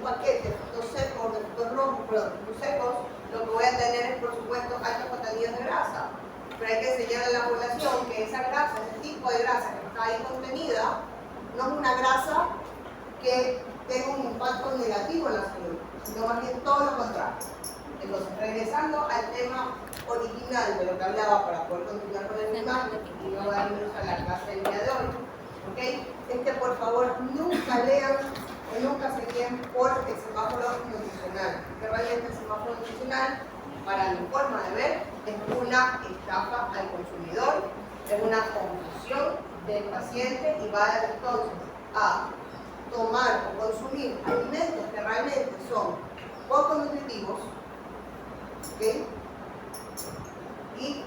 paquete de frutos secos, de frutos rojos, perdón, de frutos secos, lo que voy a tener es, por supuesto, altos contenidos de grasa. Pero hay que enseñarle a la población que esa grasa, ese tipo de grasa que está ahí contenida, no es una grasa que tenga un impacto negativo en la salud, sino más bien todo lo contrario. Entonces, regresando al tema original de lo que hablaba para poder continuar con el imagen y no darnos a la clase del día de hoy, ¿okay? Es que por favor nunca lean o nunca se guíen por el semáforo nutricional, que realmente el semáforo nutricional, para mi forma de ver, es una estafa al consumidor, es una confusión del paciente y va a dar entonces a tomar o consumir alimentos que realmente son poco nutritivos, ¿okay? Y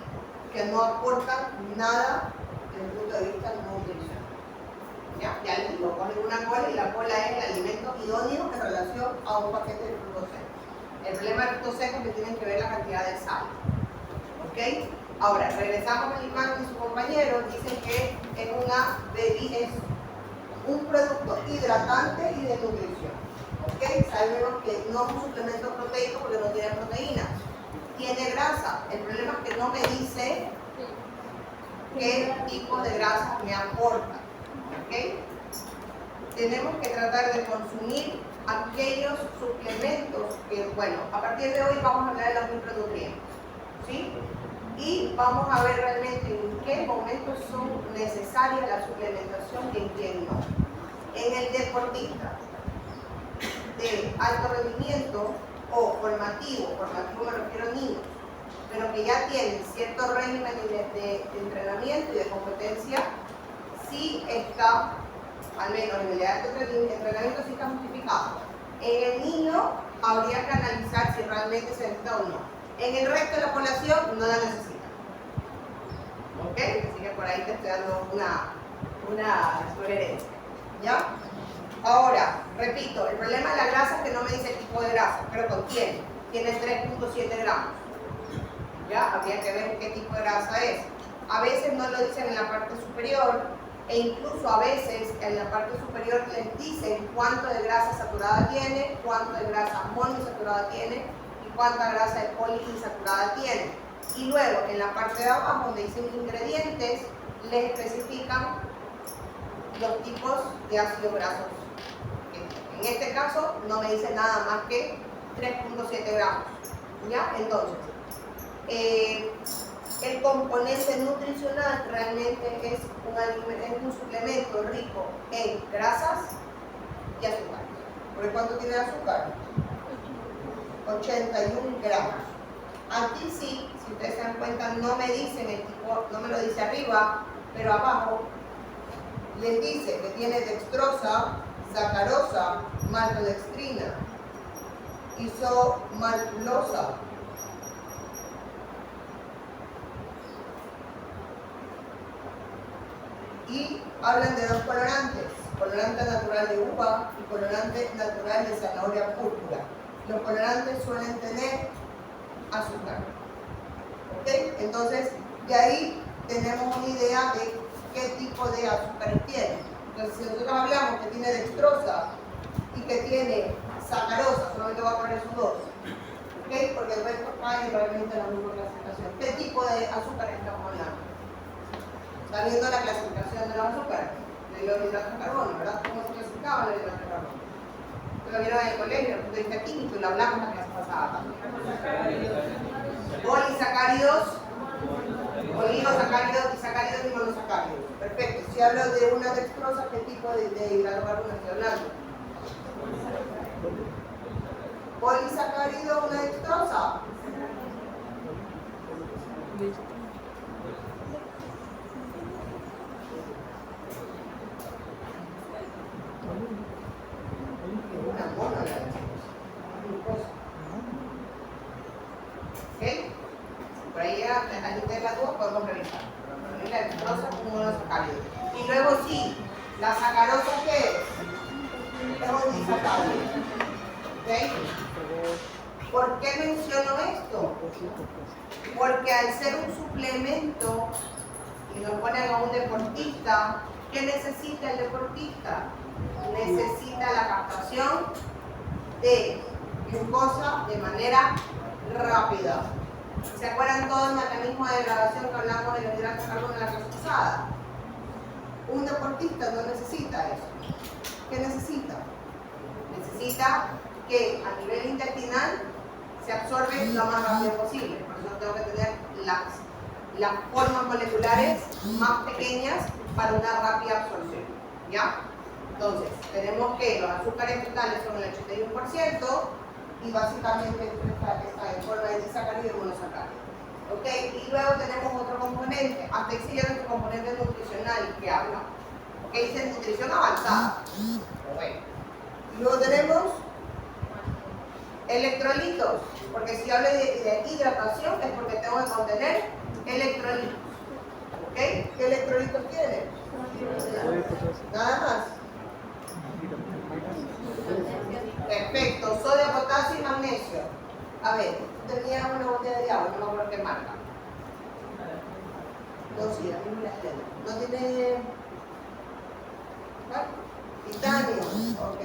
que no aportan nada desde el punto de vista nutricional. Ya les digo, ponen una cola y la cola es el alimento idóneo en relación a un paquete de frutos secos. El problema de frutos secos es que tienen que ver la cantidad de sal. ¿Ok? Ahora, regresamos al imán de su compañero, dicen que es un producto hidratante y de nutrición. ¿Ok? Sabemos que no es un suplemento proteico porque no tiene proteínas. Tiene grasa. El problema es que no me dice qué tipo de grasa me aporta. ¿Ok? Tenemos que tratar de consumir aquellos suplementos que, bueno, a partir de hoy vamos a hablar de los micronutrientes, ¿sí? Y vamos a ver realmente en qué momentos son necesarias la suplementación y en quién no. En el deportista de alto rendimiento o formativo me refiero a niños, pero que ya tienen cierto régimen de entrenamiento y de competencia, sí está, al menos en el de alto entrenamiento, sí está justificado. En el niño habría que analizar si realmente se necesita o no. En el resto de la población no la necesita. ¿Ok? Así que por ahí te estoy dando una sugerencia. ¿Ya? Ahora, repito, el problema de la grasa es que no me dice el tipo de grasa, pero contiene. Tiene 3.7 gramos. ¿Ya? Habría que ver qué tipo de grasa es. A veces no lo dicen en la parte superior, e incluso a veces en la parte superior les dicen cuánto de grasa saturada tiene, cuánto de grasa monoinsaturada tiene y cuánta grasa de poliinsaturada tiene. Y luego en la parte de abajo donde dicen ingredientes les especifican los tipos de ácidos grasos. En este caso no me dice nada más que 3.7 gramos. ¿Ya? Entonces, el componente nutricional realmente es un suplemento rico en grasas y azúcares. ¿Por cuánto tiene el azúcar? 81 gramos. Aquí sí, si ustedes se dan cuenta, no me dicen el tipo, no me lo dice arriba, pero abajo les dice que tiene dextrosa, sacarosa, maltodextrina, isomaltulosa, y hablan de dos colorantes, colorante natural de uva y colorante natural de zanahoria púrpura. Los colorantes suelen tener azúcar. ¿Ok? Entonces, de ahí tenemos una idea de qué tipo de azúcar tiene. Entonces, si nosotros hablamos que tiene dextrosa y que tiene sacarosa, solamente voy a poner esos dos. ¿Ok? Porque el resto cae realmente en la misma clasificación. ¿Qué tipo de azúcar estamos hablando? Está viendo la clasificación de los azúcares, de los hidratos de carbono, ¿verdad? ¿Cómo se clasificaban los hidratos de carbono? Lo vieron en el colegio, desde el punto de vista químico, y lo hablamos la clase pasada también. Polisacáridos, oligosacáridos, disacáridos y monosacáridos. Perfecto. Si hablo de una dextrosa, ¿qué tipo de hidrato de carbono estoy hablando? Polisacárido, una dextrosa. ¿Ok? Por ahí al de la duda podemos revisar. La dextrosa como monosacárido. Y luego sí, la sacarosa, ¿qué es? Es un disacárido. ¿Ok? ¿Por qué menciono esto? Porque al ser un suplemento y lo ponen a un deportista, ¿qué necesita el deportista? Necesita la captación de glucosa de manera rápida. ¿Se acuerdan todo el mecanismo de degradación que hablamos de los hidratos de carbono en la clase pasada? Un deportista no necesita eso. ¿Qué necesita? Necesita que a nivel intestinal se absorbe lo más rápido posible. Por eso tengo que tener las formas moleculares más pequeñas para una rápida absorción. ¿Ya? Entonces, tenemos que los azúcares totales son el 81% y básicamente está en forma de disacárido y monosacárido. ¿Ok? Y luego tenemos otro componente, hasta ahí sigue nuestro componente nutricional que habla. ¿Ok? Dice nutrición avanzada. Bueno. Luego tenemos electrolitos, porque si hablo de hidratación es porque tengo que contener electrolitos. ¿Ok? ¿Qué electrolitos tiene? Nada más. Perfecto, sodio, potasio y magnesio. A ver, tú tenías una botella de agua, no me acuerdo qué marca. No, sí, a mí me la tiene. ¿No tiene? ¿Ah? Titanio, ok.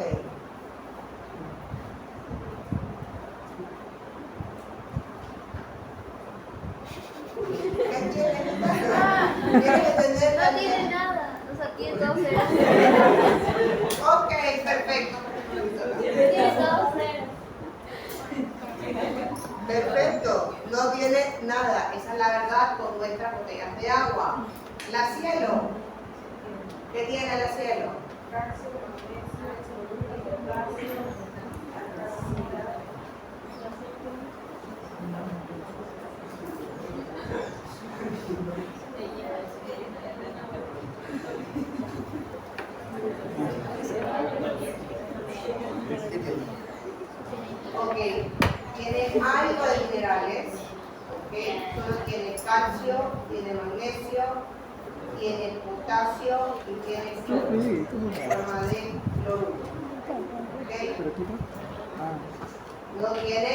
¿Qué tiene titanio? Tienes que tener No tiene nada, o sea, tiene dos ceros. Ok, perfecto. Tiene dos ceros. Perfecto, no tiene nada, esa es la verdad con nuestras botellas de agua. La Cielo, ¿qué tiene la Cielo? Ok, tiene algo de minerales, okay. Solo tiene calcio, tiene magnesio, tiene potasio y tiene sodio, forma de cloruro. Okay. No tiene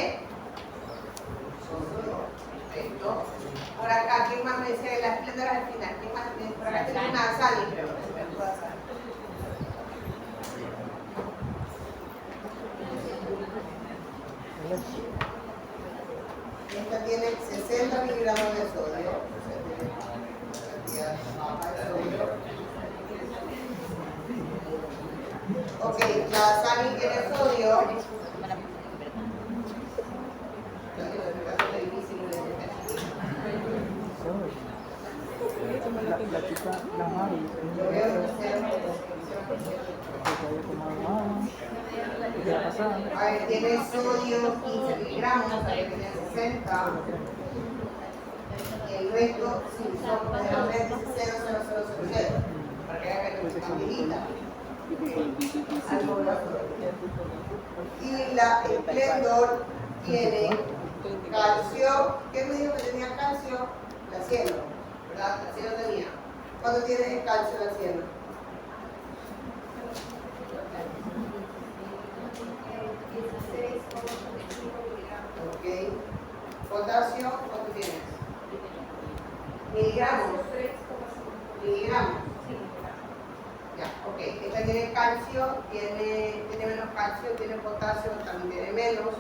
sodio. Perfecto. Por acá, ¿quién más me decía de las pléndoras al final? ¿Quién más? Por acá tiene una Sani, creo que se me puede hacer. Esta tiene 60 miligramos de sodio. Ok, la Sani tiene sodio. A ver, tiene sodio 15 miligramos, a ver, tiene 60. Y el resto, sí, son generalmente 0,0000. Para que vean que no es facilita. Y la Splendor tiene calcio. ¿Qué me dijo que tenía calcio? La Cielo, ¿verdad? La Cielo tenía. ¿Cuánto tiene calcio la Cielo? Ok. Potasio, ¿cuánto tienes? Miligramos. Miligramos. Ya, ok. Esta tiene calcio, tiene menos calcio, tiene potasio, también tiene menos.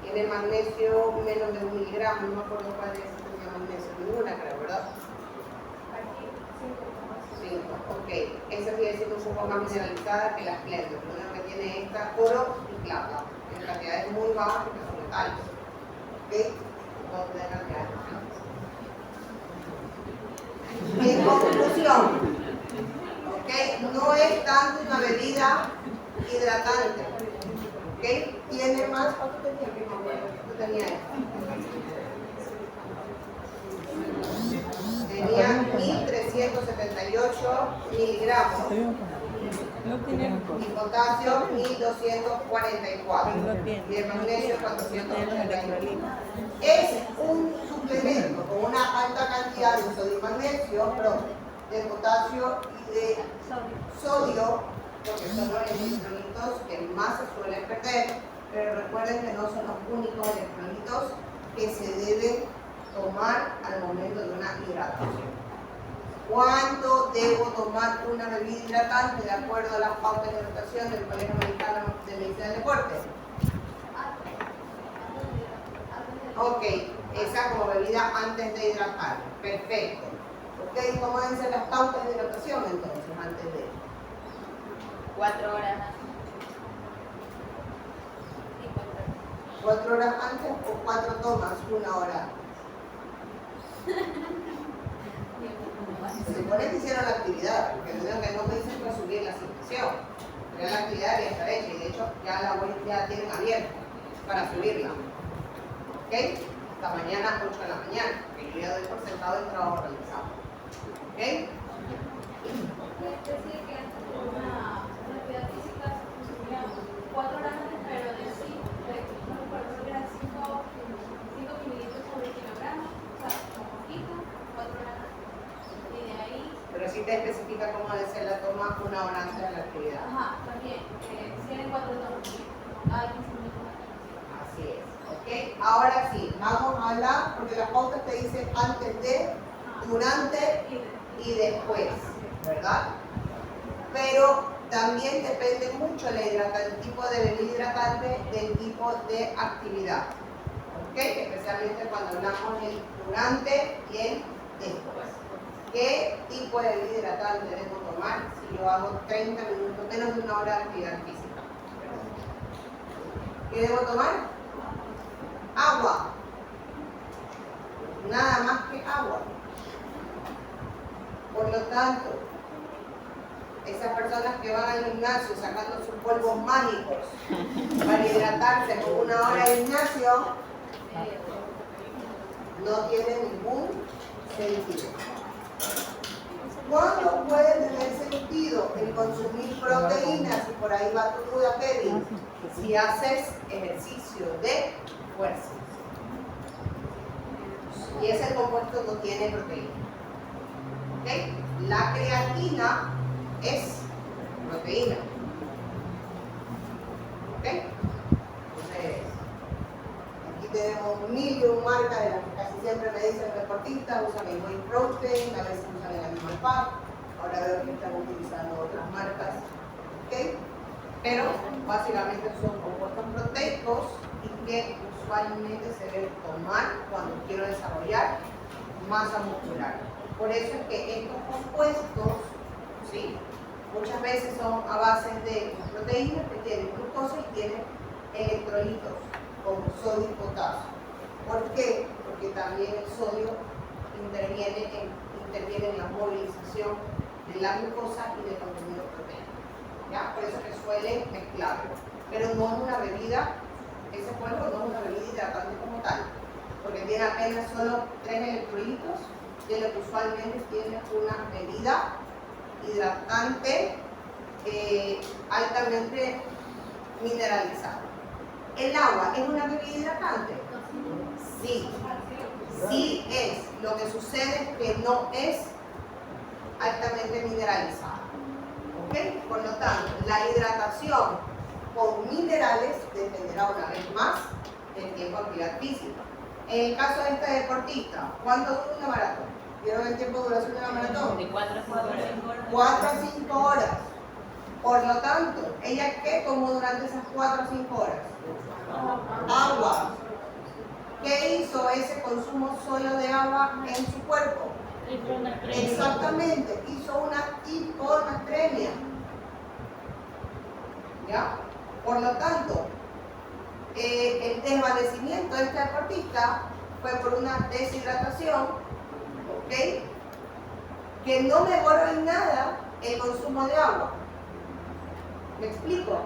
Tiene magnesio menos de 1 miligramo, no me acuerdo cuál es esta tenía magnesio, ninguna creo, ¿verdad? 5, ok. Esa sigue siendo un poco más mineralizada que la Splendor. Lo único que tiene esta oro y plata, en cantidades muy bajas porque son metales. ¿Ok? Puedo tener cantidades más grandes. En conclusión, ¿ok? No es tanto una bebida hidratante. ¿Ok? Tiene más. ¿Cuánto tenía? Que no me acuerdo. ¿Cuánto tenía esto? Tenía 1378 miligramos y potasio 1244 y el magnesio 481. Es un suplemento con una alta cantidad de sodio y magnesio, de potasio y de sodio, porque son los electrolitos que más se suelen perder, pero recuerden que no son los únicos electrolitos que se deben tomar al momento de una hidratación. ¿Cuándo debo tomar una bebida hidratante de acuerdo a las pautas de hidratación del Colegio Americano de Medicina del Deporte? Ok, esa como bebida antes de hidratar. Perfecto. Ok, ¿cómo deben ser las pautas de hidratación entonces antes de? 4 horas. 4 horas antes o 4 tomas, 1 hora. Se supone que hicieron la actividad, porque lo único que no me dicen fue subir la suscripción. Pero la actividad ya está hecha y de hecho ya la web ya tienen abierta para subirla. ¿Ok? Hasta mañana 8 de la mañana, que yo ya doy por sentado el trabajo realizado. ¿Ok? Decir que una actividad física se consumía 4 horas antes, pero de sí, no recuerdo que eran 5 mililitros por kilogramo, o sea, como poquito, 4 horas antes. Y de ahí. Pero sí te especifica cómo debe ser la toma 1 hora antes de la actividad. Ajá, también, si eran 4 tomas, cada 15 minutos. Así es. ¿Ok? Ahora sí, vamos a hablar, porque las pautas te dicen antes de, durante y después, ¿verdad? Pero también depende mucho el tipo de bebida hidratante del tipo de actividad. ¿Ok? Especialmente cuando hablamos del durante y el después. ¿Qué tipo de bebida hidratante debo tomar si yo hago 30 minutos, menos de 1 hora de actividad física? ¿Qué debo tomar? Agua. Nada más que agua. Por lo tanto, esas personas que van al gimnasio sacando sus polvos mágicos para hidratarse con 1 hora de gimnasio, no tienen ningún sentido. ¿Cuándo puede tener sentido el consumir proteínas? Y por ahí va tu duda, Kevin. Si haces ejercicio de fuerza. Y ese compuesto no tiene proteína. ¿Ok? La creatina es proteína. ¿Ok? Entonces, aquí tenemos 1001 marcas de las que casi siempre me dicen deportistas, usan el whey protein, a veces usan el animal fat, ahora veo que están utilizando otras marcas. ¿Ok? Pero básicamente son compuestos proteicos y que usualmente se debe tomar cuando quiero desarrollar masa muscular. Por eso es que estos compuestos, ¿sí?, muchas veces son a base de proteínas que tienen glucosa y tienen electrolitos como sodio y potasio. ¿Por qué? Porque también el sodio interviene en la movilización de la glucosa y del contenido proteico. ¿Ya? Por eso que suele mezclarlo. Pero no es una bebida, ese polvo no es una bebida hidratante como tal, porque tiene apenas solo 3 electrolitos, de lo que usualmente tiene una bebida hidratante altamente mineralizada. ¿El agua es una bebida hidratante? Sí. Sí es. Lo que sucede es que no es altamente mineralizada. ¿Ok? Por lo tanto, la hidratación con minerales dependerá una vez más del tiempo de actividad física. En el caso de esta deportista, ¿cuánto dura una maratón? ¿Vieron el tiempo de duración de una maratón? De 4 a 5 horas. 4 a 5 horas. Por lo tanto, ¿ella qué tomó durante esas 4 a 5 horas? Agua. ¿Qué hizo ese consumo solo de agua en su cuerpo? Exactamente, hizo una hiponatremia. ¿Ya? Por lo tanto, el desvanecimiento de este deportista fue por una deshidratación, ¿ok?, que no mejoró en nada el consumo de agua. ¿Me explico?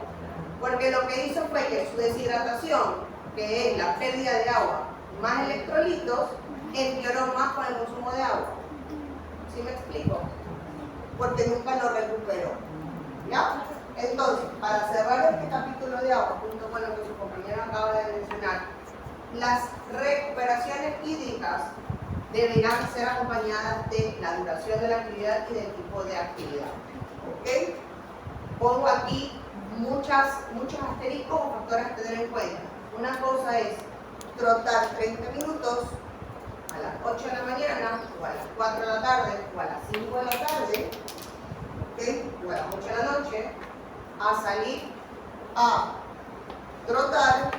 Porque lo que hizo fue que su deshidratación, que es la pérdida de agua más electrolitos, empeoró más con el consumo de agua. ¿Sí me explico? Porque nunca lo recuperó. ¿Ya? Entonces, para cerrar este capítulo de agua, junto con lo que su compañero acaba de mencionar, las recuperaciones hídricas deberán ser acompañadas de la duración de la actividad y del tipo de actividad. ¿Ok? Pongo aquí muchos asteriscos o factores a tener en cuenta. Una cosa es trotar 30 minutos a las 8 de la mañana, o a las 4 de la tarde, o a las 5 de la tarde, ¿ok?, o a las 8 de la noche, a salir a trotar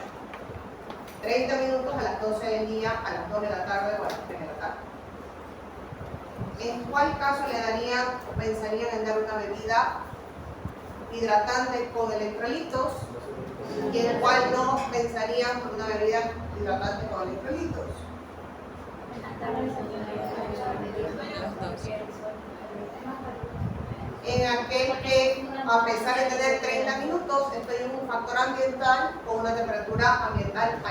30 minutos a las 12 del día, a las 2 de la tarde o a las 3 de la tarde. ¿En cuál caso le darían o pensarían en dar una bebida hidratante con electrolitos? ¿Y en cuál no pensarían en una bebida hidratante con electrolitos? En aquel que, a pesar de tener 30 minutos, estoy en un factor ambiental con una temperatura ambiental alta.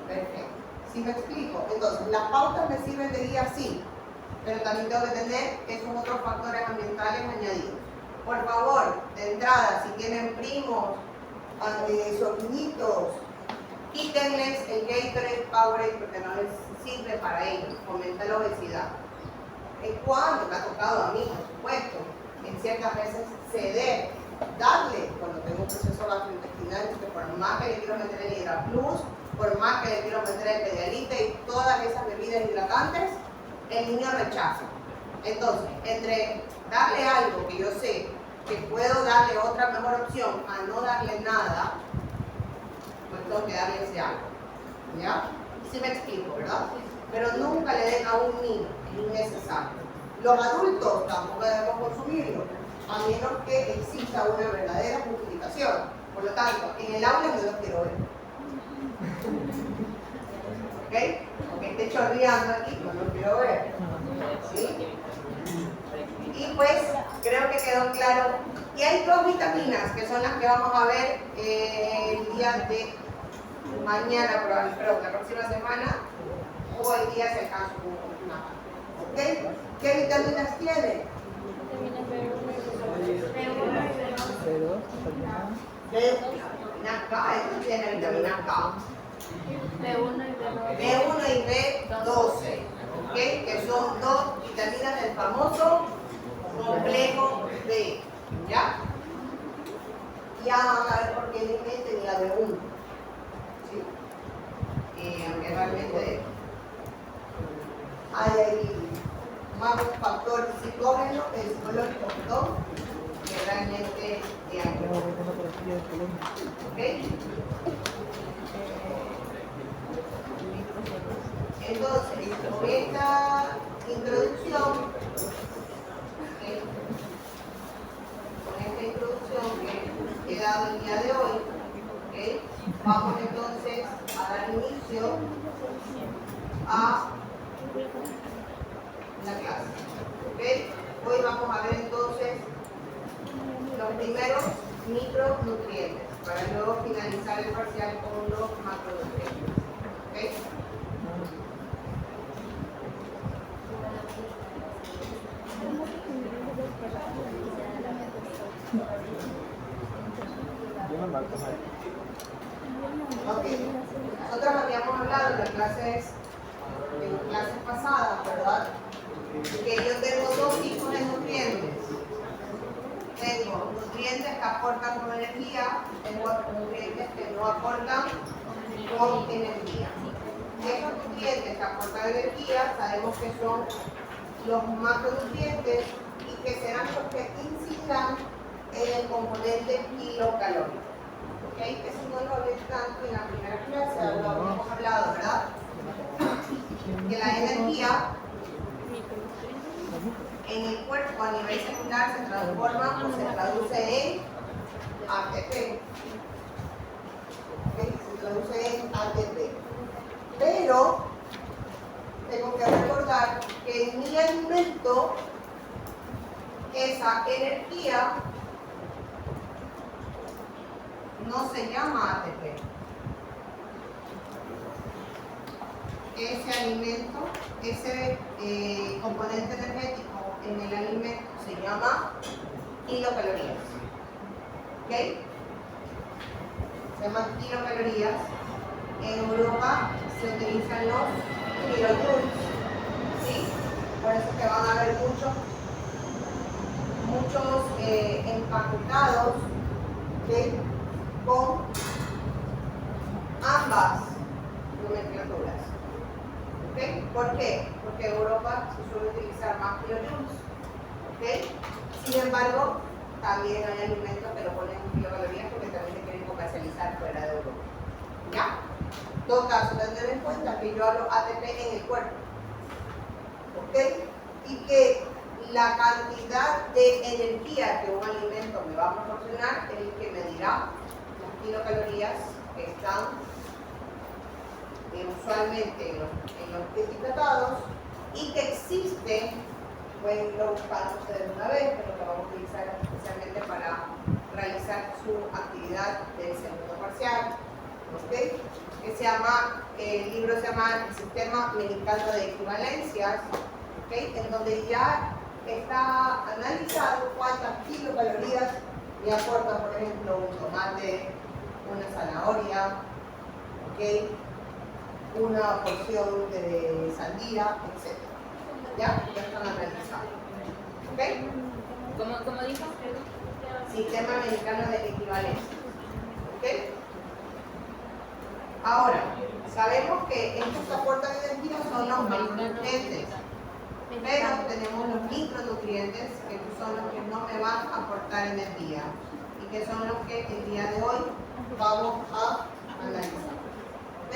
Perfecto. ¿Sí me explico? Entonces, las pautas me sirven de guía, sí, pero también tengo que tener esos otros factores ambientales añadidos. Por favor, de entrada, si tienen primos, sobrinitos, quítenles el Gatorade, Powerade, porque no les sirve para ellos, fomenta la obesidad. Cuando me ha tocado a mí, por supuesto, en ciertas veces ceder, darle, cuando tengo un proceso gastrointestinal, que por más que le quiero meter el Hidra Plus, por más que le quiero meter el Pedialite y todas esas bebidas hidratantes, el niño rechaza. Entonces, entre darle algo que yo sé que puedo darle otra mejor opción a no darle nada, pues tengo que darle ese algo. ¿Ya? Sí me explico, ¿verdad? Pero nunca le den a un niño, es innecesario. Los adultos tampoco debemos consumirlo, a menos que exista una verdadera justificación. Por lo tanto, en el aula no los quiero ver. ¿Ok? Aunque esté chorreando aquí, no lo quiero ver. ¿Sí? Y pues, creo que quedó claro. Y hay dos vitaminas que son las que vamos a ver el día de mañana, perdón, la próxima semana, o el día si acaso una. ¿Ok? ¿Qué vitaminas tiene? Vitamina K, esto tiene vitamina K. B1 y B12, ¿ok? Que son dos vitaminas del famoso complejo B, ¿ya? Ya van a ver por qué le meten la B1, ¿sí? Aunque realmente hay ahí más un factor psicológico, perdón, que realmente de algo. ¿Ok? Entonces, con esta introducción, que he dado el día de hoy, vamos entonces a dar inicio a la clase. Hoy vamos a ver entonces los primeros micronutrientes para luego finalizar el parcial con los macronutrientes. Nosotros habíamos hablado en clases pasadas, ¿verdad? Que yo tengo dos tipos de nutrientes. Tengo nutrientes que aportan con energía, tengo nutrientes que no aportan con energía. Esos nutrientes que aportan energía sabemos que son los macronutrientes y que serán los que incidirán en el componente kilocalórico. ¿Okay? Eso no lo hablé tanto en la primera clase, lo habíamos hablado, ¿verdad? Que la energía en el cuerpo a nivel celular se transforma o se traduce en ATP. ¿Okay? Se traduce en ATP. Pero tengo que recordar que en mi alimento esa energía no se llama ATP. Ese alimento, ese componente energético en el alimento se llama kilocalorías. ¿Ok? Se llaman kilocalorías. En Europa se utilizan los kilojoules, ¿sí? Por eso que van a haber muchos empaquetados, ¿sí? Con ambas nomenclaturas. ¿Okay? ¿Por qué? Porque en Europa se suele utilizar más kilojoules. ¿Okay? Sin embargo, también hay alimentos que lo ponen en kilocalorías porque también se quieren comercializar fuera. En todo caso, tener en cuenta que yo hablo ATP en el cuerpo, ¿ok? Y que la cantidad de energía que un alimento me va a proporcionar es el que me dirá las kilocalorías que están usualmente en los etiquetados y que existe, pueden irlo buscando ustedes una vez, pero lo vamos a utilizar especialmente para realizar su actividad del segundo parcial, ¿ok? Que se llama, el libro se llama El Sistema Mexicano de Equivalencias, ¿ok? En donde ya está analizado cuántas kilocalorías me aporta, por ejemplo, un tomate, una zanahoria, ¿ok? Una porción de sandía, etc. ¿Ya? Ya están analizados. ¿Ok? ¿Cómo dijo? Sistema Mexicano de Equivalencia. ¿Ok? Ahora, sabemos que estos que aportan energía son los macronutrientes, pero tenemos los micronutrientes, que son los que no me van a aportar energía y que son los que el día de hoy vamos a analizar. ¿Ok?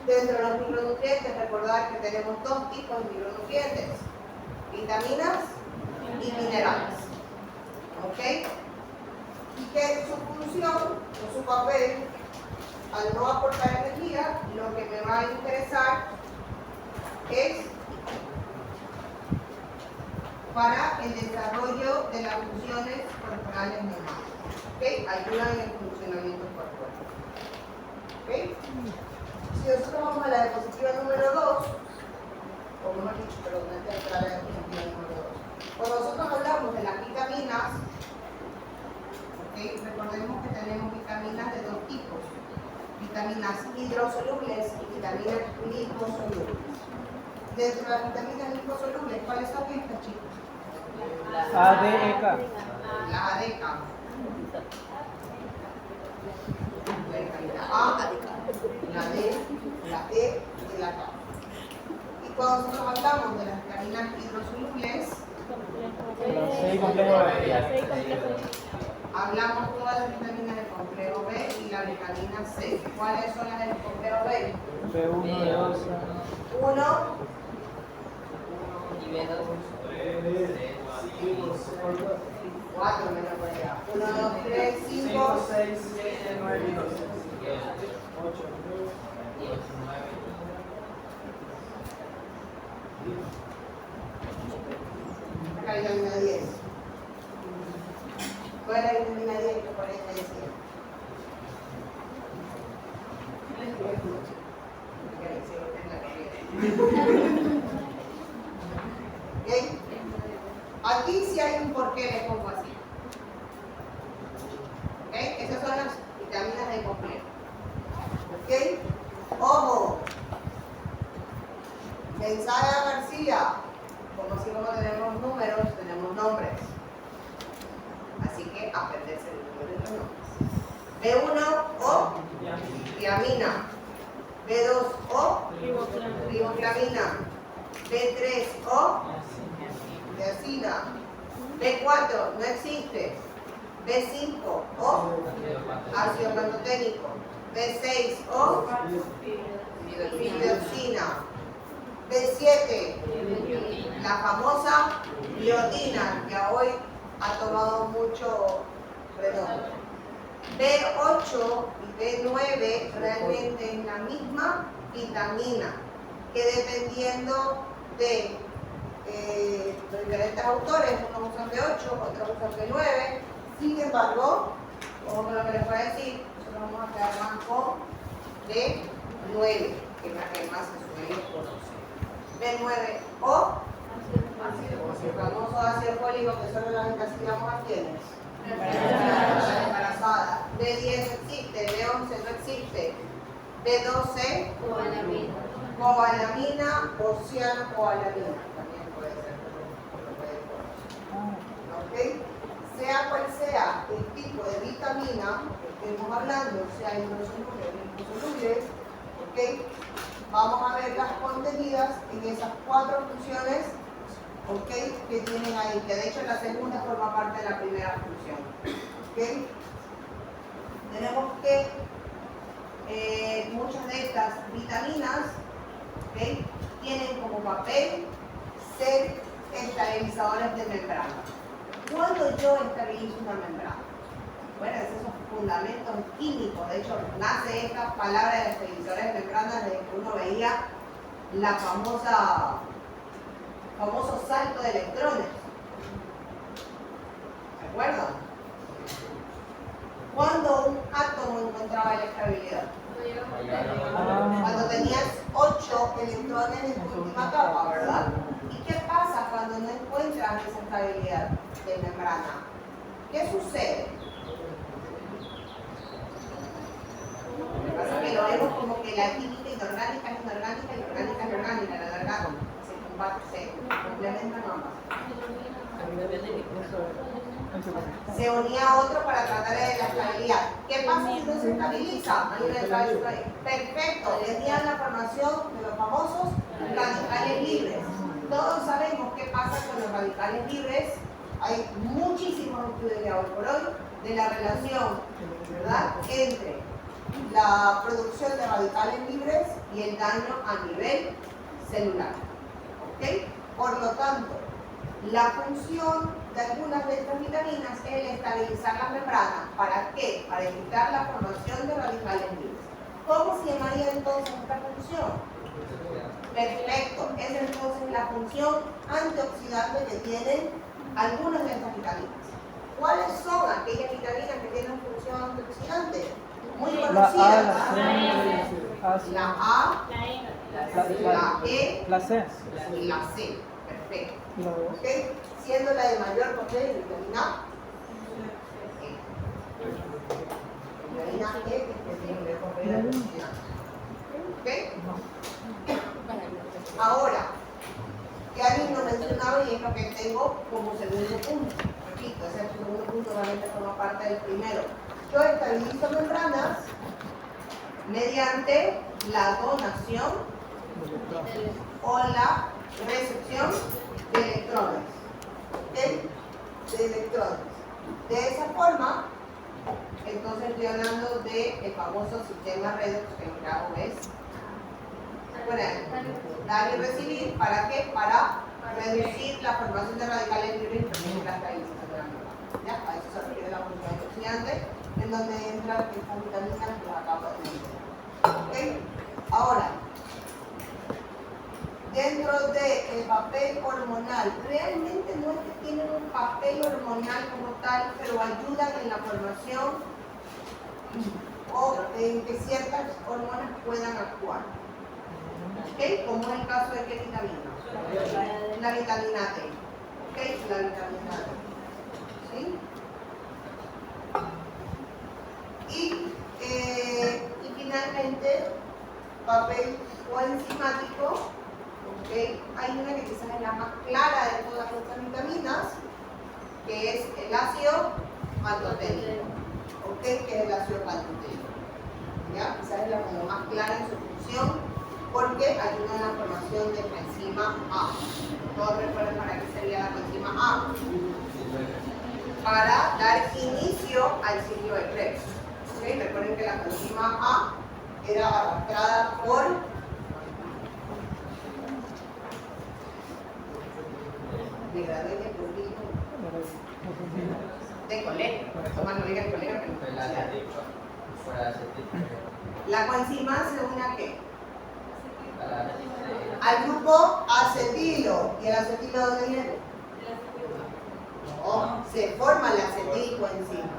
Dentro de los micronutrientes, recordar que tenemos dos tipos de micronutrientes, vitaminas y minerales. ¿Ok? Y que su función o su papel, al no aportar energía, lo que me va a interesar es para el desarrollo de las funciones corporales normales. ¿Ok? Ayudan en el funcionamiento corporal. ¿Ok? Si nosotros vamos a la diapositiva número 2, o mejor dicho, perdón, antes de la diapositiva número 2, cuando nosotros hablamos de las vitaminas, ¿okay? Recordemos que tenemos vitaminas de dos tipos, vitaminas hidrosolubles y vitaminas liposolubles. Dentro de las vitaminas liposolubles, ¿cuáles son estas, chicos? A, D, E, K. La A, D, K. La vitamina A, la D, la E y la K. Y cuando nosotros hablamos de las vitaminas hidrosolubles, La C y complejo B. hablamos todas las vitaminas del complejo B y la vitamina C. ¿Cuáles son las del complejo B? B1, B2. 1, Y B2. 4 menos por allá. 1, 2, 3, 5, 6, 7, 9 y 12. 8, 9. acá hay la vitamina 10. ¿Cuál es la vitamina 10 que por ahí te decía? ¿Ok? Aquí sí hay un porqué le pongo así. ¿Ok? Esas son las vitaminas de complejo. ¿Ok? Ojo. Mensaya García. Como así como tenemos números, tenemos nombres. Así que aprenderse el número de los nombres. B1 o tiamina. B2 o riboflavina. B3 o tiacina. B4 no existe. B5 o ácido pantoténico. B6 o dioxina. B7 la famosa biotina, que hoy ha tomado mucho renombre. B8 y B9 realmente es la misma vitamina, que dependiendo de los diferentes autores, unos usan B8, otros usan B9, sin embargo, como lo que les voy a decir, nosotros vamos a quedar más con B9, que es la que más se suele conocer. B9 o el famoso ácido fólico, que solo la encasilamos a quienes. Embarazadas. B10 no existe, B11 no existe. B12 cobalamina o cianocobalamina, también puede ser, ¿ok? Sea cual sea el tipo de vitamina que estemos hablando, sea hidrosoluble o liposoluble, ¿ok? Vamos a ver las contenidas en esas 4 funciones, ¿ok? Que tienen ahí, que de hecho la segunda forma parte de la primera función, ¿ok? Tenemos que muchas de estas vitaminas, ¿okay?, tienen como papel ser estabilizadores de membrana. ¿Cuándo yo estabilizo una membrana? Bueno, esos fundamentos químicos. De hecho, nace esta palabra de estabilizadores de membrana desde que uno veía la famoso salto de electrones. ¿Se acuerdan? ¿Cuándo un átomo encontraba la estabilidad? Cuando tenías 8 electrones en tu última capa, ¿verdad? ¿Y qué pasa cuando no encuentras esa estabilidad de membrana? ¿Qué sucede? Lo que pasa es que lo vemos como que la química inorgánica es inorgánica y orgánica es orgánica. La verdad, se complementan ambas. Se unía a otro para tratar de la estabilidad. ¿Qué pasa si no se estabiliza? Perfecto, le dieron la formación de los famosos radicales libres. Todos sabemos qué pasa con los radicales libres. Hay muchísimos estudios ya hoy por hoy de la relación, ¿verdad?, entre la producción de radicales libres y el daño a nivel celular. ¿Ok? Por lo tanto, la función de algunas de estas vitaminas es el estabilizar la membrana. ¿Para qué? Para evitar la formación de radicales libres. ¿Cómo se llamaría entonces esta función? Perfecto. Es entonces la función antioxidante que tienen algunas de estas vitaminas. ¿Cuáles son aquellas vitaminas que tienen función antioxidante? Muy conocidas. La A, la E, La C. y la C. Perfecto. ¿Okay? Siendo la de mayor papel vitamina E. Vitamina E que tiene mayor papel antioxidante. ¿Ok? Ahora, que alguien lo mencionaba y es lo que tengo como segundo punto. Repito, ese segundo punto realmente forma parte del primero. Yo estabilizo membranas mediante la donación o la recepción de electrones. ¿Okay? De electrones. De esa forma, entonces estoy hablando del famoso sistema redox, que lo que hago es dar y recibir. ¿Para qué? Para reducir la formación de radicales libres y permitir la estabilización de la membrana. ¿Ya? A eso se refiere la función antioxidante, en donde entran estas vitaminas que los acabo de mencionar. ¿Okay? Ahora, dentro del papel hormonal, realmente no es que tienen un papel hormonal como tal, pero ayudan en la formación o en que ciertas hormonas puedan actuar. ¿Okay? Como es el caso de qué vitamina? La vitamina D. ¿Okay? La vitamina D. ¿Sí? Y finalmente, papel coenzimático. ¿Okay? Hay una que quizás es la más clara de todas estas vitaminas, que es el ácido pantoténico. ¿Okay? Que es el ácido pantoténico. ¿Ya? Quizás es la como más clara en su función, porque ayuda en la formación de coenzima A. Todos recuerdan para qué sería la coenzima A. Para dar inicio al ciclo de Krebs. ¿Okay? Recuerden que la coenzima A era arrastrada por de colegio. Toman colega de colegio, la coenzima se une a qué? Al grupo acetilo. ¿Y el acetilo dónde viene? No, se forma el acetilcoenzima.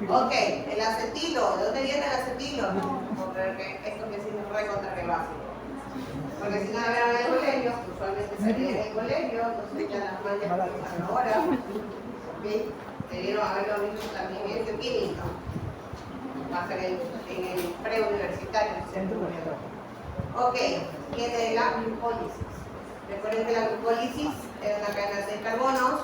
Ok, el acetilo. ¿De dónde viene el acetilo? Porque esto que sí es re contra re básico. Porque si no lo en el colegio, usualmente salía en el colegio, entonces ya las manchas que usan ahora, ¿okay? Debieron haberlo visto también en bioquímica. Va a ser en el preuniversitario. Ok, viene la glucólisis. Recuerden que la glucólisis es una cadena de 6 carbonos.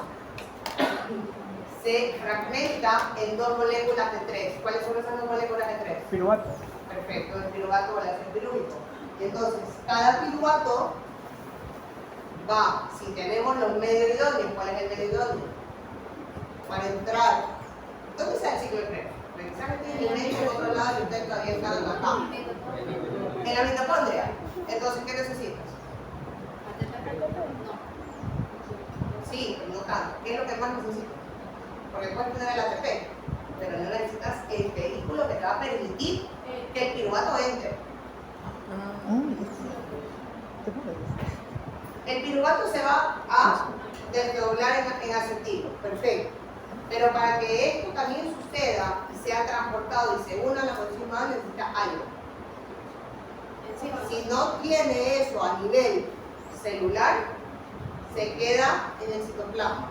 Se fragmenta en 2 moléculas de 3. ¿Cuáles son esas 2 moléculas de 3? Piruvato. Perfecto, el piruvato o el ácido pirúvico. Entonces, cada piruvato va, si tenemos los medio idóneos, ¿cuál es el medio idóneo? Para entrar. ¿Dónde está el ciclo de Krebs? Precisamente en el medio, en otro lado, y ustedes todavía están acá. la mitocondria. Entonces, ¿qué necesitas? Sí, pero no tanto. ¿Qué es lo que más necesitas? Porque puedes tener el ATP, pero no necesitas el vehículo que te va a permitir que el piruvato entre. El piruvato se va a desdoblar en acetilo, perfecto. Pero para que esto también suceda y sea transportado y se una a la coenzima A, necesita algo. Si no tiene eso a nivel celular, se queda en el citoplasma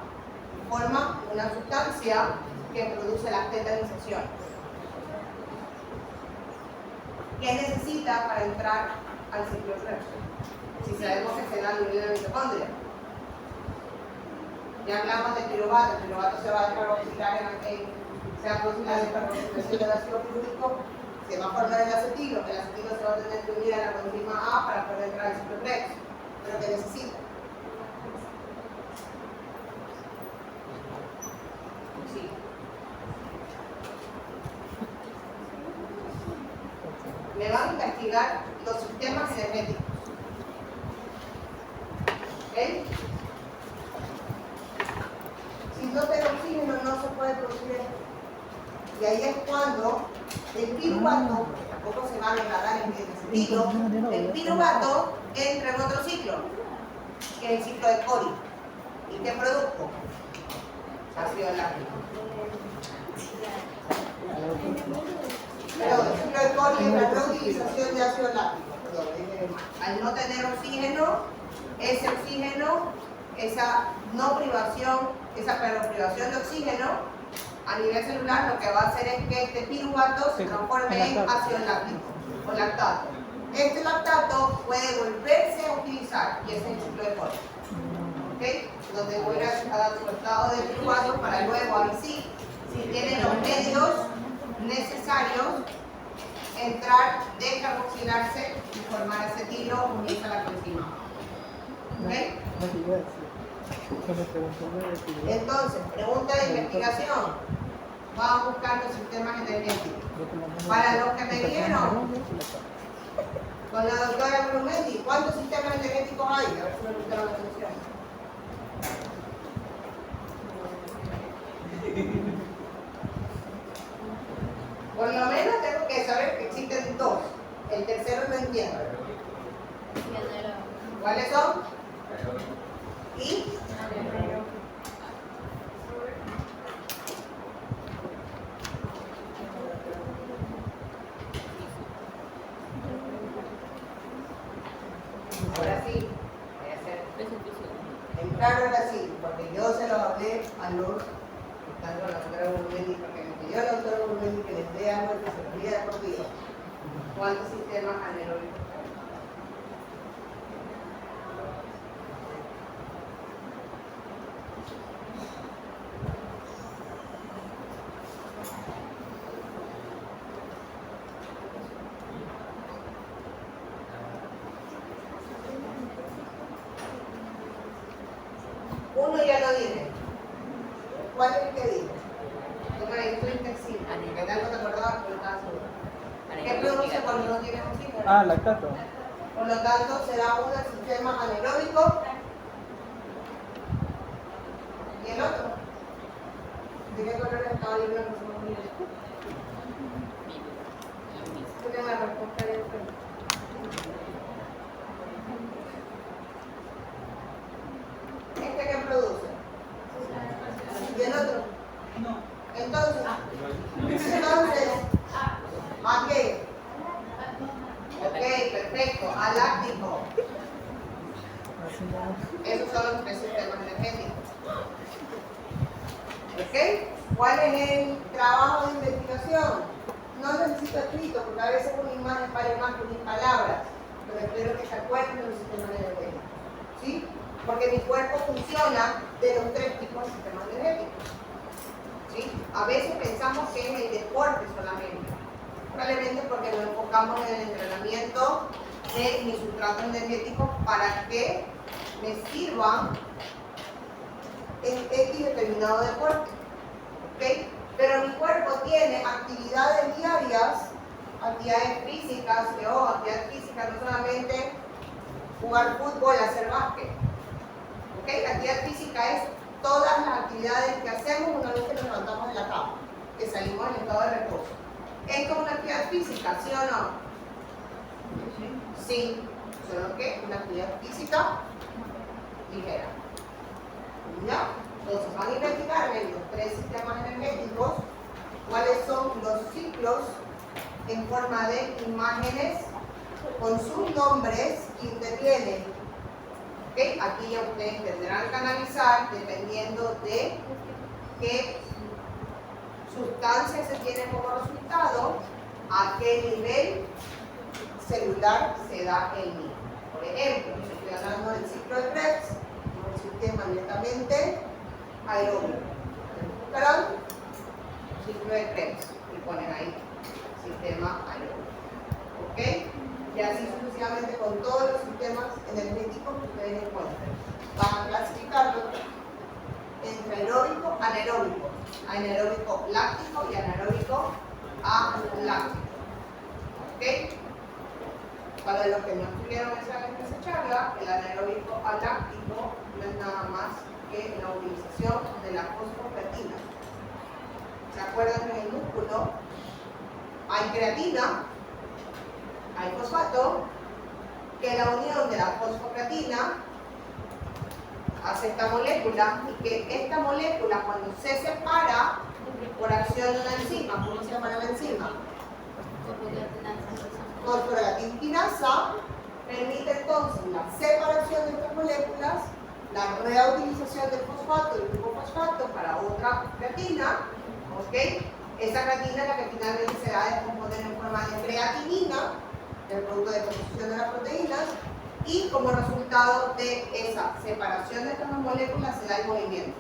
y forma una sustancia que produce las tetanizaciones. ¿Qué necesita para entrar al ciclo reverso? Si sabemos que se da a nivel de la mitocondria. Ya hablamos del piruvato, el piruvato se va a descarboxilar se va a producir la descarboxilación del ácido pirúvico, se va a formar el acetilo se va a tener que unir a la coenzima A para poder entrar al ciclo reverso. Pero ¿qué necesita? Sí. Me van a investigar los sistemas energéticos. ¿Ok? Si no tengo oxígeno no se puede producir esto. Y ahí es cuando el piruvato, que tampoco se va a degradar en el acetilo, el piruvato entra en otro ciclo, que es el ciclo de Cori. ¿Y qué produjo? Ácido láctico. Pero el ciclo de Cori es la reutilización de ácido láctico. Al no tener oxígeno, ese oxígeno, esa no privación, privación de oxígeno a nivel celular, lo que va a hacer es que este piruvato se transforme en ácido láctico o lactato. Este lactato puede volverse a utilizar y ese es el ciclo de Cori. ¿Okay? Donde vuelve a dar su estado de piruvato para luego, ahí sí, si tiene los medios necesarios, entrar, descarboxilarse y formar acetilo, unirse a la coenzima. ¿Okay? Entonces, pregunta de investigación. Vamos a buscar los sistemas energéticos. Para los que me vieron con la doctora Brumendi, ¿cuántos sistemas energéticos hay? A ver si me gustaron la atención. Por lo menos tengo que saber que existen dos. El tercero no entiendo. ¿Cuáles son? Y ahora sí, voy a hacer entrar ahora sí, porque yo se lo hablé a los que están con la doctora Brumendi, porque me pidió la doctora Brumendi que les dé algo que se olvida por Dios. ¿Cuántos sistemas anaeróbicos? Uno ya lo dije. ¿Cuál es el que dije? Tú me dijiste sí, que de algo te acordabas, pero estaba seguro. ¿Qué produce cuando no tienes oxígeno? Ah, lactato. Por lo tanto, será uno el sistema anaeróbico y el otro. ¿De qué color estaba el libro? Tú tienes la respuesta ahí enfrente. ¿Este qué produce? ¿Y el otro? Entonces, ¿a qué? Ok, perfecto, a láctico. Esos son los tres sistemas energéticos. ¿Ok? ¿Cuál es el trabajo de investigación? No necesito escrito, porque a veces una imagen vale más que 1000 palabras, pero espero que se acuerden de los sistemas energéticos. ¿Sí? Porque mi cuerpo funciona de los tres tipos de sistemas energéticos. ¿Sí? A veces pensamos que es el deporte solamente, probablemente porque nos enfocamos en el entrenamiento de mis sustratos energéticos para que me sirvan en X determinado deporte. ¿Okay? Pero mi cuerpo tiene actividades diarias actividades físicas, que actividades físicas no solamente jugar fútbol, hacer básquet. ¿Okay? La actividad física es todas las actividades que hacemos una vez que nos levantamos de la cama, que salimos en estado de reposo. ¿Esto es una actividad física, sí o no? Sí, solo que una actividad física ligera. ¿Ya? Entonces van a investigar en los 3 sistemas energéticos cuáles son los ciclos en forma de imágenes con sus nombres que intervienen. ¿Okay? Aquí ya ustedes tendrán que analizar dependiendo de qué sustancia se tiene como resultado, a qué nivel celular se da el mismo. Por ejemplo, si estoy hablando del ciclo de Krebs, un sistema netamente aeróbico. ¿Escucharon? Ciclo de Krebs, y ponen ahí sistema aeróbico. ¿Ok? Y así sucesivamente con todos los sistemas energéticos que ustedes encuentren. Van a clasificarlos entre aeróbico, anaeróbico. Anaeróbico láctico y anaeróbico aláctico. ¿Ok? Para los que no estuvieron esa charla, el anaeróbico aláctico no es nada más que la utilización de la fosfocreatina. ¿Se acuerdan que en el músculo hay creatina, hay fosfato, que la unión de la fosfocreatina hace esta molécula y que esta molécula cuando se separa por acción de una enzima, ¿cómo se llama la enzima? Fosfocreatinasa, permite entonces la separación de estas moléculas, la reutilización del fosfato y el glucofosfato para otra creatina, ¿ok? Esa creatina es la que finalmente se va a descomponer en forma de creatinina, el producto de composición de las proteínas, y como resultado de esa separación de estas moléculas se da el movimiento.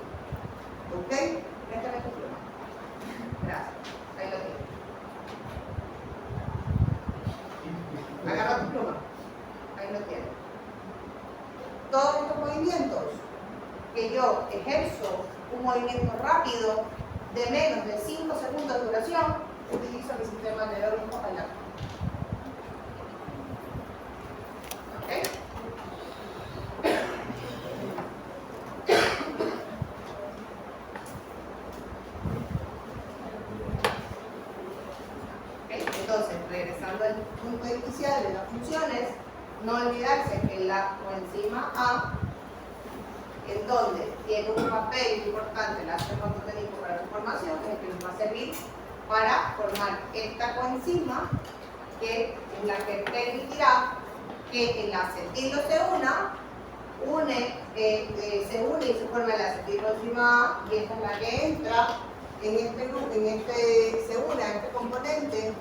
¿Ok? Préstame tu pluma. Gracias. Ahí lo tienes. Agarra tu pluma. Ahí lo tienes. Todos estos movimientos que yo ejerzo, un movimiento rápido de menos de 5 segundos de duración, utilizo mi sistema anaeróbico aláctico. ¿Ok? Entonces, regresando al punto inicial de las funciones, no olvidarse que la coenzima A, en donde tiene un papel importante el ácido pantoténico para su formación, es el que nos va a servir para formar esta coenzima, que es la que permitirá que el acetil se une y se forma el acetilcoenzima A, y esta es la que entra en este grupo, se une a este componente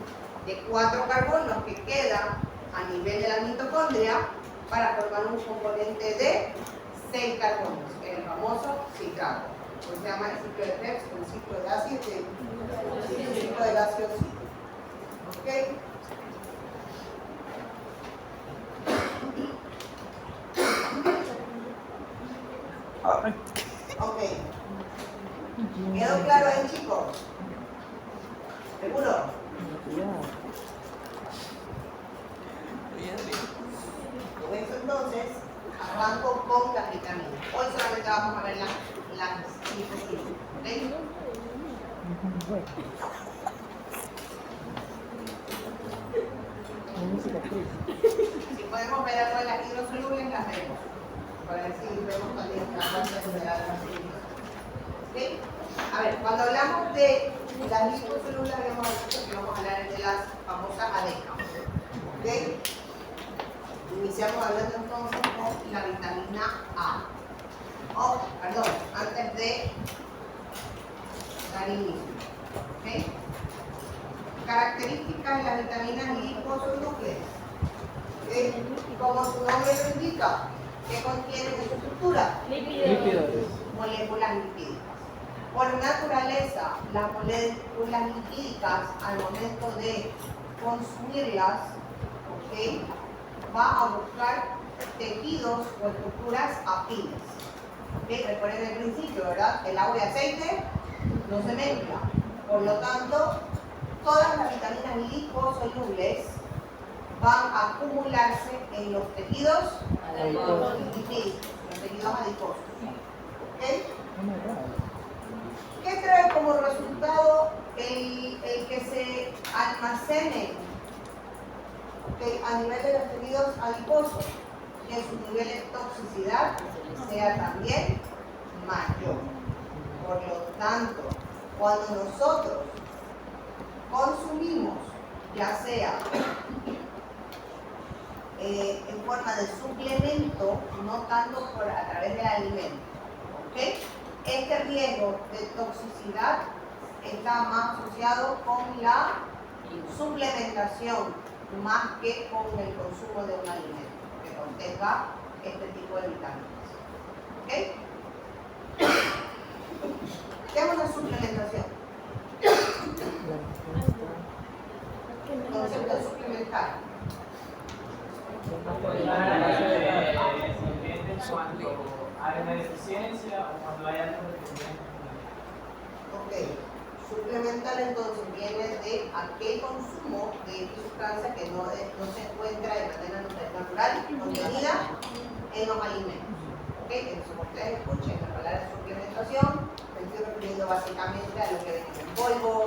de 4 carbonos que queda a nivel de la mitocondria para formar un componente de 6 carbonos, el famoso citrato. Se llama el ciclo de Krebs, el ciclo de ácido, el ciclo del ácido cítrico. ¿Ok? Ok. ¿Quedó claro ahí, chicos? ¿Seguro? Con eso entonces, arranco con las vitaminas. Hoy solamente vamos a ver las vitaminas. ¿Ok? Si podemos ver algo de las hidrosolubles, las vemos. Para ver si vemos también la parte de las hidrosolubles. ¿Okay? A ver, cuando hablamos de las liposolubles, habíamos dicho que vamos a hablar de las famosas ADECA. ¿Okay? Iniciamos hablando entonces con la vitamina A. Oh, perdón, antes de dar inicio. ¿Okay? Características de las vitaminas liposolubles. ¿Okay? Como su nombre lo indica, ¿qué contienen en su estructura? Lípidos. Moléculas lipídicas. Por naturaleza, las moléculas lipídicas, al momento de consumirlas, ¿okay? Va a buscar tejidos o estructuras afines. ¿Okay? Recuerden el principio, ¿verdad? El agua y aceite no se mezcla. Por lo tanto, todas las vitaminas liposolubles van a acumularse en los tejidos lipídicos, los tejidos adiposos. ¿Okay? ¿Qué trae como resultado el que se almacenen, ¿okay?, a nivel de los tejidos adiposos? Que su nivel de toxicidad sea también mayor. Por lo tanto, cuando nosotros consumimos, ya sea en forma de suplemento, no tanto a través del alimento, ¿okay?, este riesgo de toxicidad está más asociado con la suplementación más que con el consumo de un alimento que contenga este tipo de vitaminas. ¿Okay? ¿Qué es una suplementación? Concepto de suplementar. Cuando hay una deficiencia o cuando hay algo dependiente. Ok. Suplemental entonces viene de aquel consumo de sustancia que no se encuentra de manera natural contenida en los alimentos. ¿Okay? Entonces, como ustedes escuchen la palabra suplementación, me estoy refiriendo básicamente a lo que viene en polvos,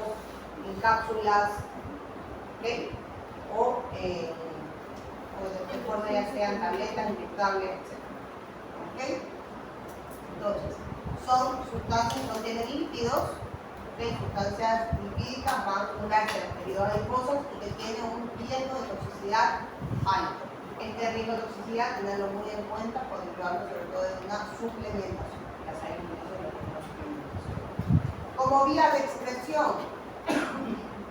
en cápsulas, ¿okay?, o de forma ya sean tabletas, inyectables, etc. ¿Okay? Entonces, son sustancias que contienen lípidos, ¿okay?, sustancias lipídicas van a acumularse en los tejidos adiposos y que tienen un riesgo de toxicidad alto. Este riesgo de toxicidad, tenerlo muy en cuenta cuando yo hablo sobre todo de una suplementación. Ya saben que eso es lo que es una suplementación. Como vía de excreción,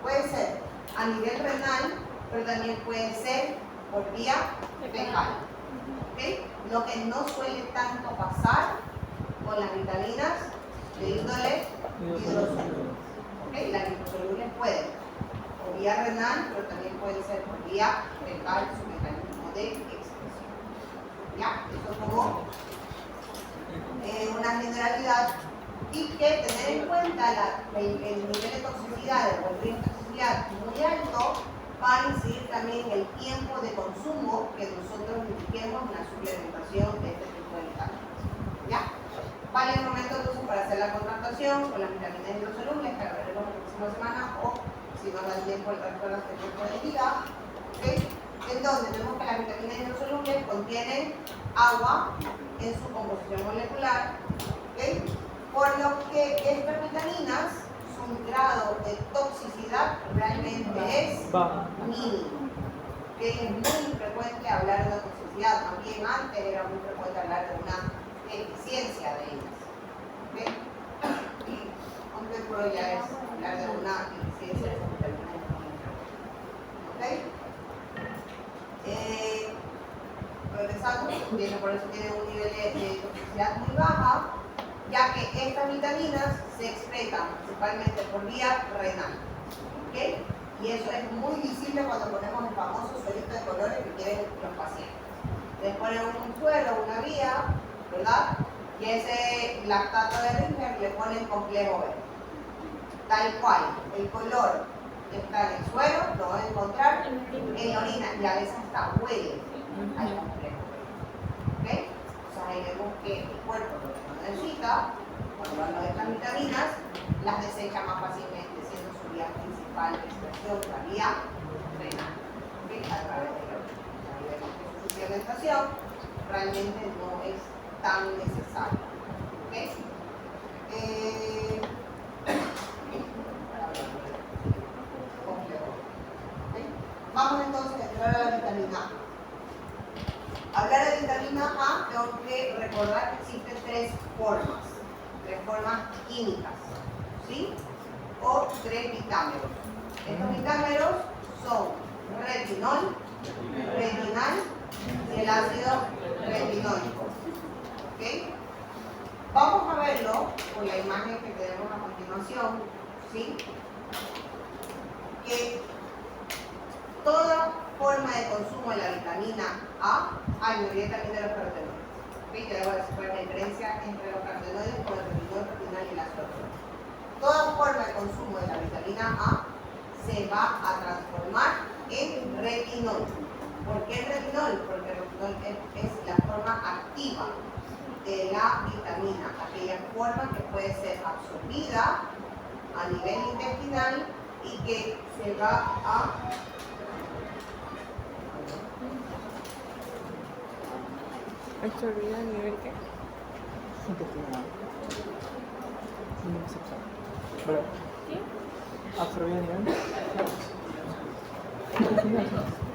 puede ser a nivel renal, pero también puede ser por vía fecal. ¿Okay? Lo que no suele tanto pasar con las vitaminas de índole hidrosoluble. ¿Okay? Las liposolubles pueden por vía renal, pero también puede ser por vía fecal, su mecanismo de excreción. ¿Ya? Eso como una generalidad, y que tener en cuenta el nivel de toxicidad, el riesgo de toxicidad muy alto, va a incidir también en el tiempo de consumo que nosotros indiquemos en la suplementación de este tipo de vitaminas. ¿Ya? Vale el momento entonces para hacer la contratación con las vitaminas hidrosolubles, que hablaremos la próxima semana, o si no da tiempo el resto de las tiempo de día. ¿Okay? Entonces vemos que las vitaminas hidrosolubles contienen agua en su composición molecular, ¿okay?, por lo que estas vitaminas, su grado de toxicidad realmente es mínimo. ¿Okay? Es muy frecuente hablar de una toxicidad, más bien antes era muy frecuente hablar de una deficiencia de ellas. ¿Okay? Aunque por ya es hablar de una deficiencia de esas vitaminas. ¿Okay? Regresamos, por eso tiene un nivel de toxicidad muy baja, ya que estas vitaminas se excretan principalmente por vía renal. ¿Okay? Y eso es muy visible cuando ponemos el famoso suelito de colores que quieren los pacientes. Les ponen un suelo, una vía, ¿verdad? Y ese lactato de Ringer le ponen complejo B. Tal cual, el color está en el suelo, lo van a encontrar en la orina y a veces hasta huele al complejo B. ¿Okay? O sea, ahí vemos que el cuerpo lo que no necesita, cuando habla de estas vitaminas, las desecha más fácilmente, siendo su vía principal de expresión la vía renal, ¿okay?, a través de la orina. Ahí vemos que su suplementación realmente no es tan necesaria. ¿Okay? Vamos entonces a entrar a la vitamina A. Hablar de vitamina A, tengo que recordar que existen tres formas químicas, ¿sí? O tres vitámeros. Estos vitámeros son retinol, retinal y el ácido retinólico. ¿Okay? Vamos a verlo con la imagen que tenemos a continuación, ¿sí? Que toda forma de consumo de la vitamina A, me olvidé también de los carotenoides. ¿Okay? Ya voy a decir cuál es la diferencia entre los carotenoides con el retinol, retinal y el ácido retinólico. Toda forma de consumo de la vitamina A se va a transformar en retinol. ¿Por qué retinol? Porque el retinol es la forma activa de la vitamina, aquella forma que puede ser absorbida a nivel intestinal y que se va a ¿Absorbida a nivel qué? Intestinal. ¿Verdad? ¿Qué? Absorbida a nivel intestinal.